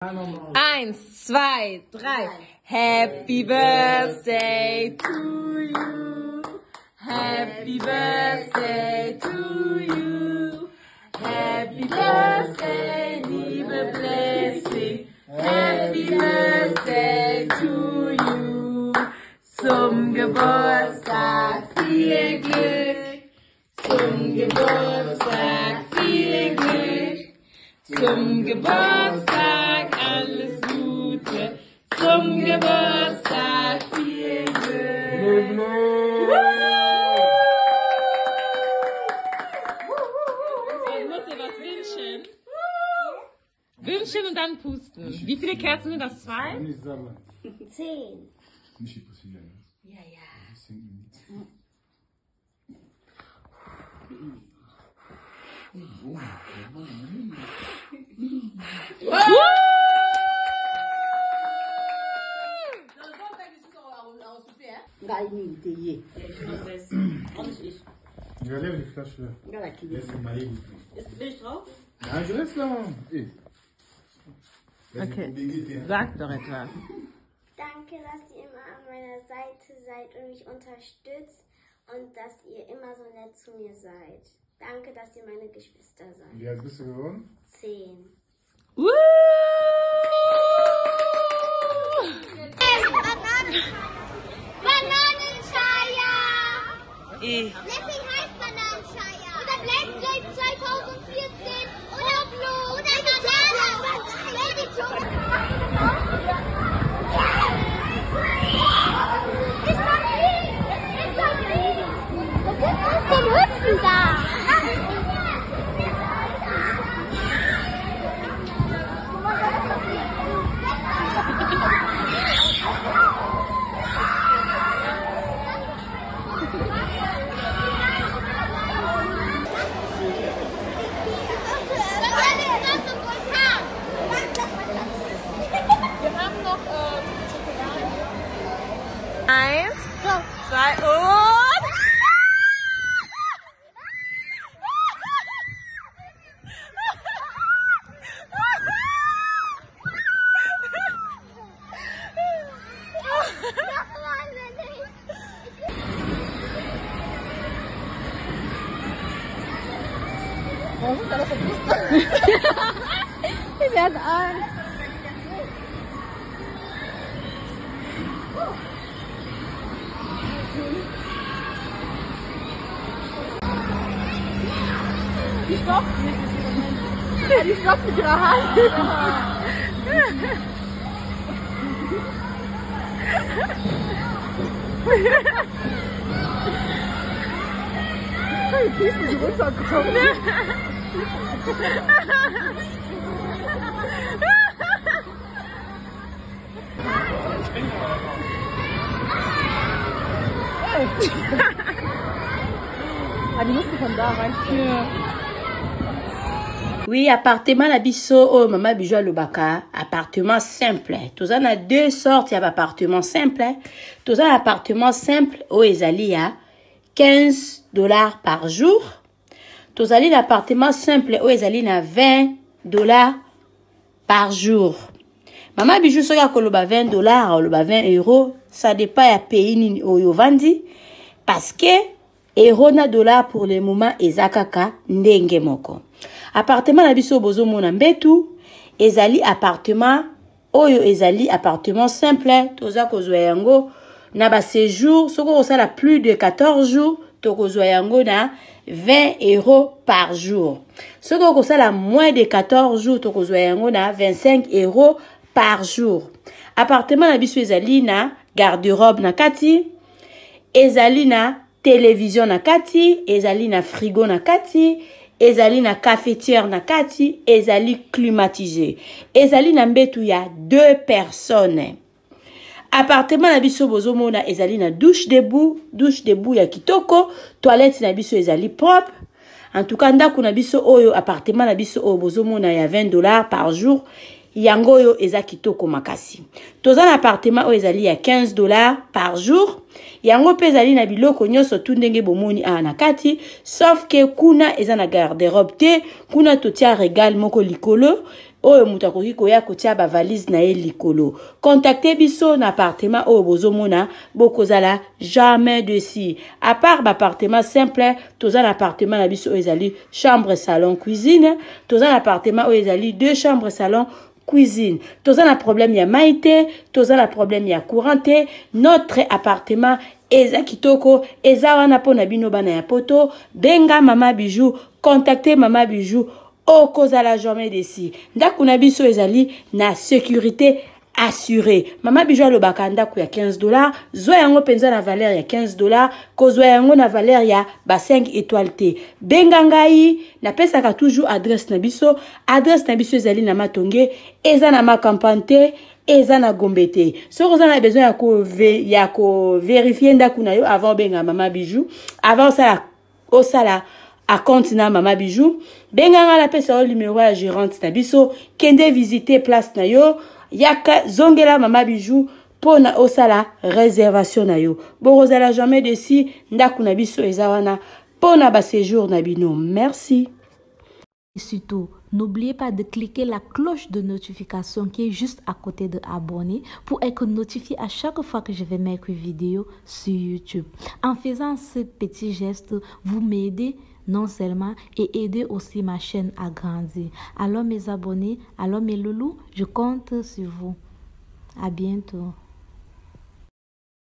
1, 2, 3. Happy birthday to you. Happy birthday to you. Happy birthday, liebe Blessing. Happy birthday to you. Zum Geburtstag viel Glück. Zum Geburtstag viel Glück. Zum Geburtstag alles Gute. Zum Geburtstag viel Glück. Ich muss dir was wünschen. Wünschen und dann pusten. Wie viele Kerzen sind das? 2? 10. Ja, ja. Ja, leer die Flasche. Lass ihn mal eben. Ist Milch drauf? Ja, ich lass noch. Okay. Sag doch etwas. Danke, dass ihr immer an meiner Seite seid und mich unterstützt und dass ihr immer so nett zu mir seid. Danke, dass ihr meine Geschwister seid. Wie alt bist du geworden? 10. Bananenscheier! Deswegen heißt Bananenscheier. Oder Black Grape 2014. Oder Blue. Oder Was ist denn Hüpfen da? Wir haben noch 1, 2 und... Ich werde Angst. Die stoppt nicht. Ja, die stoppt mit ihrer Hand. Die ist nicht runtergekommen. Die mussten von da rein. Ja. Oui, appartement na biso oh mama bijou lobaka appartement simple. Tous on a deux sortes d'appartements simples. Tous un appartement simple au ezali à $15 par jour. Tous allez l'appartement simple au ezali na $20 par jour. Mama bijou soka koloba $20 ou loba €20, ça dépend ya pays ni oyo vandi parce que euro na dollar pour le moment ezakaka ndenge moko. Appartement na biso bozo mona mbetu ezali appartement oyo ezali appartement simple toza kozwa yango na ba séjour soko osala plus de 14 jours to kozwa yango na €20 par jour. Soko osala moins de 14 jours to kozwa yango na €25 par jour. Appartement na biso ezali na garde-robe na kati, ezali na télévision na kati, ezali na frigo na kati, ezali na cafetière na kati, ezali climatisé. Ezali na mbetu ya 2 personnes. Appartement na biso bozo mona ezali na douche debout ya kitoko, toilette na biso ezali propre. En tout cas ndako na biso oyo appartement na biso oyo bozo mona ya $20 par jour. Yango yo eza kitoko makasi. Toza na appartement oyo ezali ya $15 par jour. Yango pe ezali na biloko nyonso tu ndenge bomoni na kati, sauf que kuna eza na garde-robe te, kuna totia régal moko likolo, oyo mutu akoki koya kotia ba valise na ye likolo. Contactez biso na appartement oyo bozomona bokozala jamais dessus. À part ba appartement simple, toza na appartement na biso oyo ezali chambre, salon, cuisine. Toza na appartement oyo ezali 2 chambres, salon, cuisine. Toza na problème ya maïté, toza na problème ya couranté. Notre appartement eza kitoko, eza wana pona bino bana ya poto. Benga Mama Bijou, contactez Mama Bijou. Okozala jamais desi. Ndaku na biso ezali na sécurité assurée. Mama Bijou alobaka ndaku ya $15. Zwa yango penza na valeur ya $15. Kozwa yango na valeur ya ba 5 étoiles te. Benga ngai na pesaka toujours adresse na biso. Adresse na biso ezali na Matonge, eza na Makampante, eza na Gombete. So vous avez besoin ya ko vérifier ndaku na yo avant benga Mama Bijou. Avant ça osala à compte na Mama Bijou. Benga la pesa o numéro ya gérante na biso. Kende visiter place na yo. Yaka zongela Mama Bijou pona osala réservation na yo. Borozala jamais desi ndaku na biso ezawana pona ba séjour na bino. Merci. Et surtout, n'oubliez pas de cliquer la cloche de notification qui est juste à côté de abonner pour être notifié à chaque fois que je vais mettre une vidéo sur YouTube. En faisant ce petit geste, vous m'aidez non seulement et aider aussi ma chaîne à grandir. Alors mes abonnés, alors mes loulous, je compte sur vous. À bientôt.